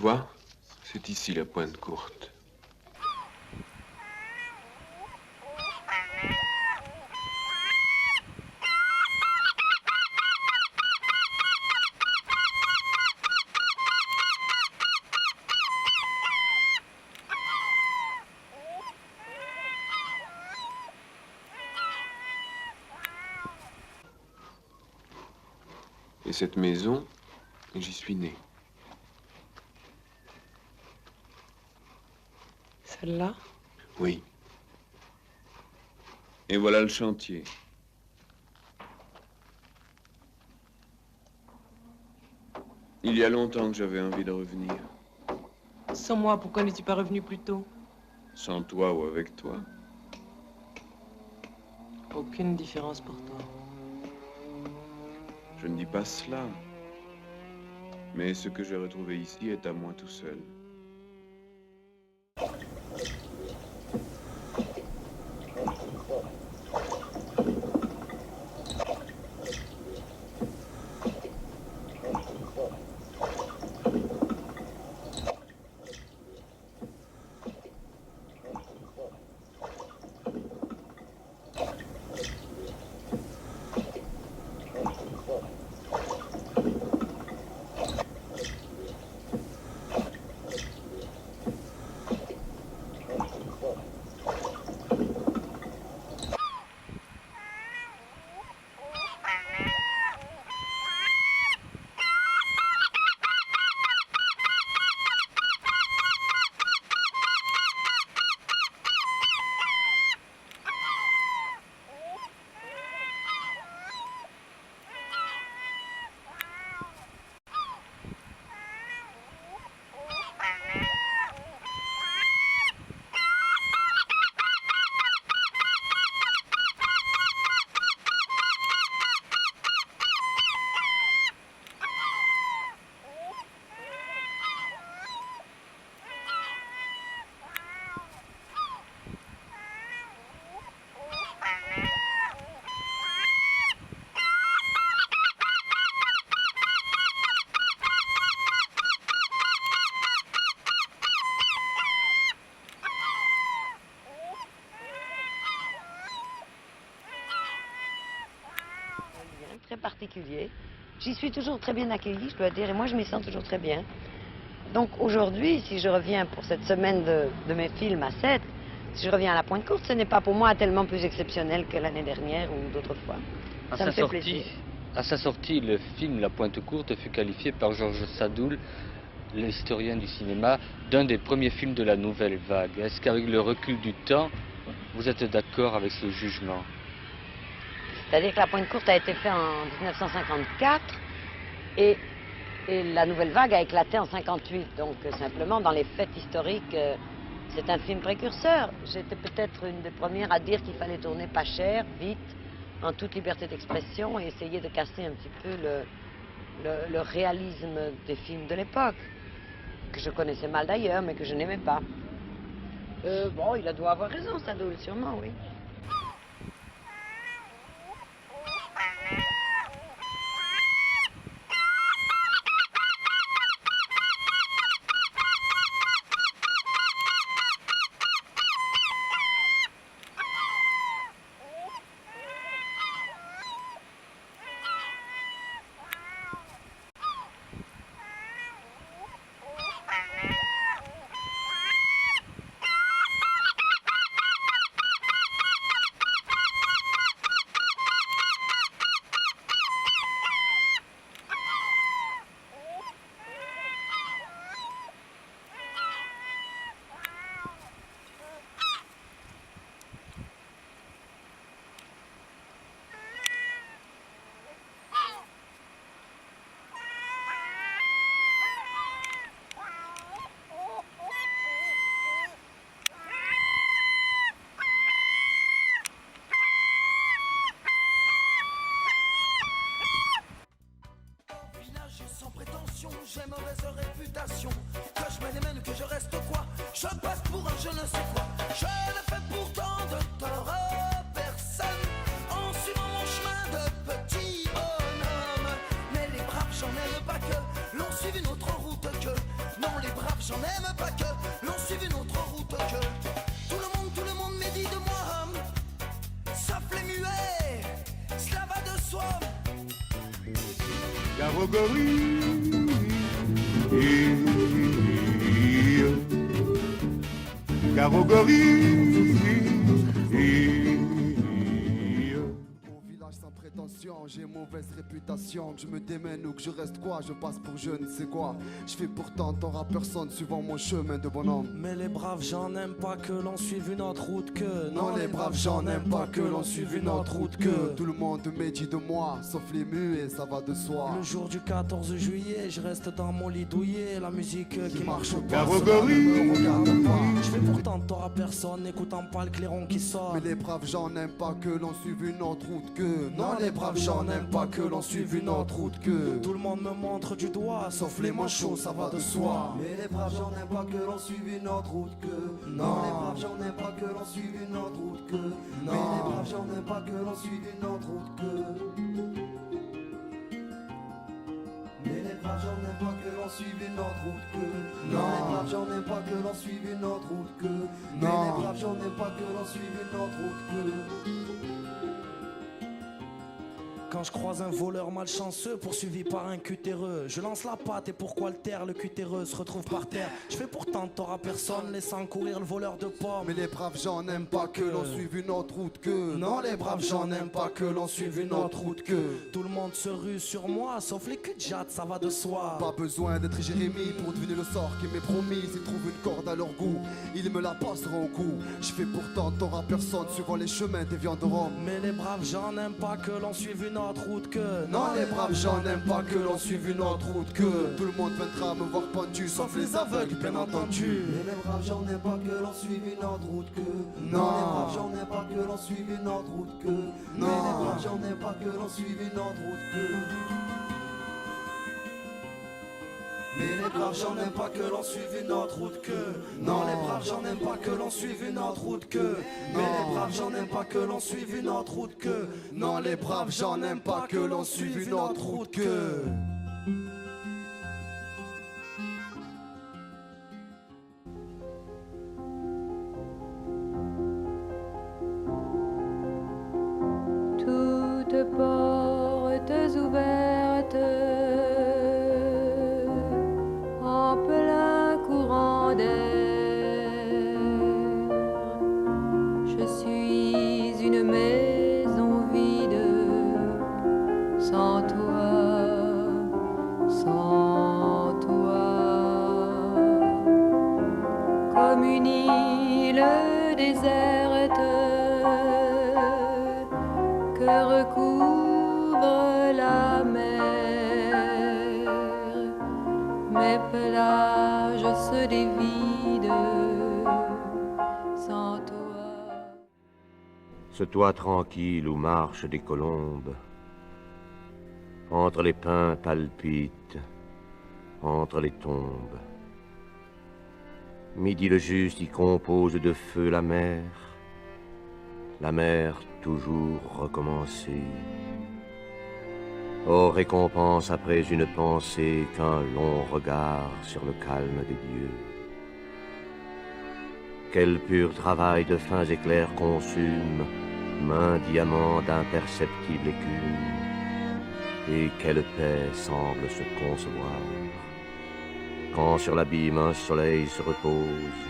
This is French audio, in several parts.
vois, c'est ici la pointe courte. Et cette maison, j'y suis né. Celle-là? Oui. Et voilà le chantier. Il y a longtemps que j'avais envie de revenir. Sans moi, pourquoi n'es-tu pas revenu plus tôt? Sans toi ou avec toi. Aucune différence pour toi. Je ne dis pas cela. Mais ce que j'ai retrouvé ici est à moi tout seul. Très particulier. J'y suis toujours très bien accueillie, je dois dire, et moi je m'y sens toujours très bien. Donc aujourd'hui, si je reviens pour cette semaine de mes films à 7, si je reviens à la Pointe Courte, ce n'est pas pour moi tellement plus exceptionnel que l'année dernière ou d'autres fois. Ça me fait plaisir. À sa sortie, le film La Pointe Courte fut qualifié par Georges Sadoul, l'historien du cinéma, d'un des premiers films de la nouvelle vague. Est-ce qu'avec le recul du temps, vous êtes d'accord avec ce jugement? C'est-à-dire que La Pointe Courte a été fait en 1954 et la nouvelle vague a éclaté en 58. Donc simplement, dans les faits historiques, c'est un film précurseur. J'étais peut-être une des premières à dire qu'il fallait tourner pas cher, vite, en toute liberté d'expression et essayer de casser un petit peu le réalisme des films de l'époque, que je connaissais mal d'ailleurs, mais que je n'aimais pas. Bon, il doit avoir raison, Sadoul, sûrement, oui. J'ai mauvaise réputation. Que je me démène, que je reste quoi? Je passe pour un je ne sais quoi. Je ne fais pourtant de tort à personne en suivant mon chemin de petit bonhomme. Mais les braves, j'en aime pas que l'on suive une autre route que. Non, les braves. soif. Garogori, Garogori. Au village sans prétention, j'ai mauvaise réputation. Que je me démène ou que je reste quoi, je passe pour je ne sais quoi. Je fais pourtant tort à personne suivant mon chemin de bonhomme. Mais les braves gens n'aiment pas que l'on suive une autre route que. Non, les braves gens n'aiment pas que l'on suive une autre route que. Tout le monde médit de moi, sauf les muets, ça va de soi. Le jour du 14 juillet, je reste dans mon lit douillet. La musique qui marche pas, Garogori. cela ne me regarde pas. Je fais pourtant tort à personne, n'écoutant pas le clairon qui sonne. Mais les braves gens n'aiment pas que l'on suive une autre route que. Non, les braves gens n'aiment pas que l'on suive une autre route que. Tout le monde me montre du doigt, sauf les manchots, ça va de soi. Mais les braves gens n'aiment pas que l'on suive une autre route que. Non, les braves gens n'aiment pas que l'on suive une autre route que. Mais les braves gens n'aiment pas que l'on suive une autre route que. Mais les braves gens n'aiment pas que l'on suive une autre route que. Non, les braves gens n'aiment pas que l'on suive une autre route que. Mais les braves gens n'aiment pas que l'on suive une autre route que. Quand je croise un voleur malchanceux poursuivi par un cutéreux, je lance la patte et pourquoi le terre, le cutéreux se retrouve par terre. Je fais pourtant tort à personne, laissant courir le voleur de pommes. Mais les braves gens n'aiment pas que l'on suive une autre route que. Non, les braves gens n'aiment pas que l'on suive une autre route que. Tout le monde se rue sur moi, sauf les culs de jatte, ça va de soi. Pas besoin d'être Jérémie pour deviner le sort qui m'est promis. S'ils trouvent une corde à leur goût, ils me la passeront au cou. Je fais pourtant tort à personne, suivant les chemins des viandes de Rome. Mais les braves gens n'aiment pas que l'on suive une autre route que. Non, les braves gens n'aiment pas que l'on suive une autre route que. Tout le monde viendra me voir pendu, sauf les aveugles, bien entendu. Mais les braves gens n'aiment pas que l'on suive une autre route que. Non, les braves gens n'aiment pas que l'on suive une autre route que. Mais les braves gens n'aiment pas que l'on suive une autre route que. Mais les braves gens n'aiment pas que l'on suive une autre route que. Non, les braves gens n'aiment pas que l'on suive une autre route que. Mais les braves gens n'aiment pas que l'on suive une autre route que. Non, les braves gens n'aiment pas que l'on suive une autre route que. Toutes portes ouvertes en plein courant d'air. Je suis une maison vide, sans toi, sans toi, comme une île déserte que recouvre la mer. Mes plages se dévident sans toi. Ce toit tranquille où marchent des colombes, entre les pins palpitent, entre les tombes. Midi le juste y compose de feu la mer toujours recommencée. Ô récompense après une pensée qu'un long regard sur le calme des dieux. Quel pur travail de fins éclairs consume main diamant d'imperceptible écume, et quelle paix semble se concevoir quand sur l'abîme un soleil se repose,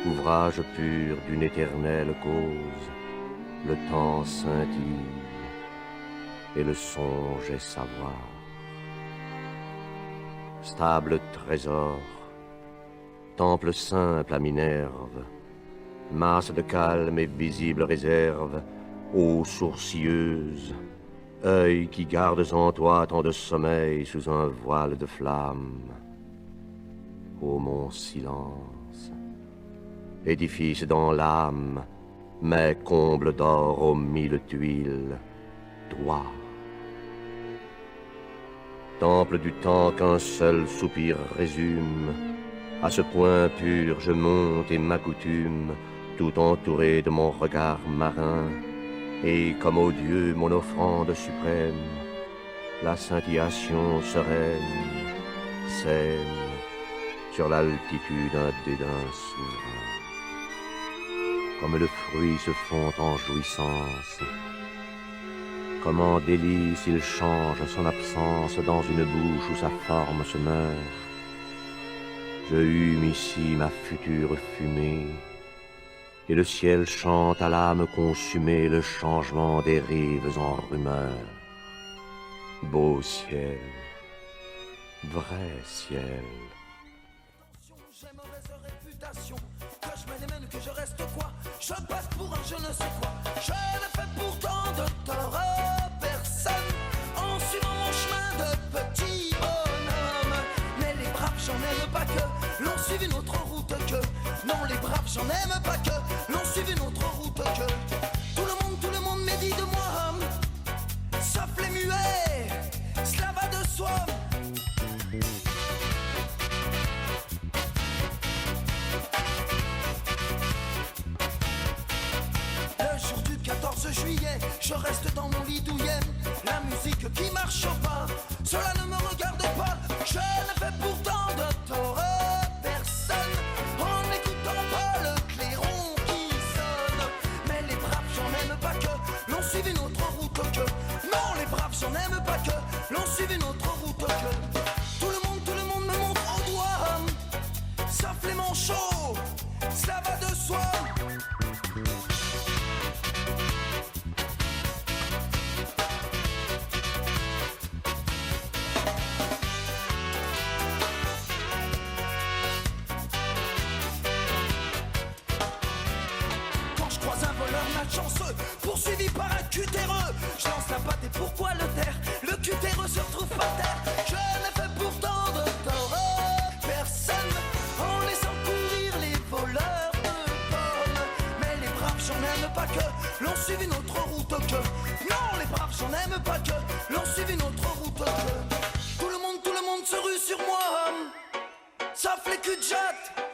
ouvrage pur d'une éternelle cause. Le temps scintille et le songe est savoir. Stable trésor, temple simple à Minerve, masse de calme et visible réserve, eau sourcilleuse, œil qui gardes en toi tant de sommeil sous un voile de flamme. Ô mon silence, édifice dans l'âme, mais comble d'or aux mille tuiles, toi. Temple du temps qu'un seul soupir résume, à ce point pur je monte et m'accoutume, tout entouré de mon regard marin, et comme au Dieu mon offrande suprême, la scintillation sereine, saine, sur l'altitude un dédain souverain. Comme le fruit se fond en jouissance, Comment délice il change son absence dans une bouche où sa forme se meurt. Je hume ici ma future fumée, et le ciel chante à l'âme consumée le changement des rives en rumeur. Beau ciel, vrai ciel. J'ai mauvaise réputation, que je mène les mains, que je reste quoi. Je passe pour un je ne sais quoi. Je ne fais pourtant de tort à personne, en suivant mon chemin de petit bonhomme. Mais les braves j'en aime pas que l'on suive une autre route que. Non les braves j'en aime pas que l'on suive une autre route que. Tout le monde médit de moi, sauf les muets, cela va de soi. Le jour du 14 juillet, je reste dans mon lit douillet. La musique qui marche au pas, cela ne me regarde pas. Je ne fais pourtant de tort à personne, en n'écoutant pas le clairon qui sonne. Mais les braves j'en aime pas que l'on suive une autre route que. Non les braves j'en aime pas que l'on suive une autre route que. Tout le monde me montre au doigt, sauf les manchots, cela va de soi. Chanceux, poursuivi par un cutéreux. Je lance la patte et pourquoi le taire? Le cutéreux se retrouve par terre. Je ne fais pourtant de tort à personne, en laissant courir les voleurs de pommes. Mais les braves j'en aime pas que l'on suive une autre route que. Non les braves j'en aime pas que l'on suive une autre route que. Tout le monde se rue sur moi, sauf les cul de jatte,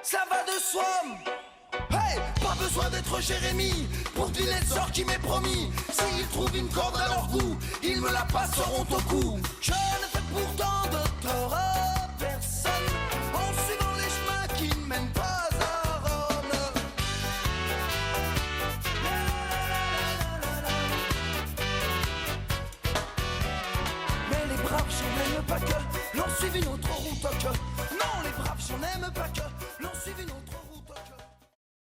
ça va de soi. Hey, pas besoin d'être Jérémie pour deviner le sort qui m'est promis. S'ils trouvent une corde à leur goût, ils me la passeront au cou. Je ne fais pourtant de tort à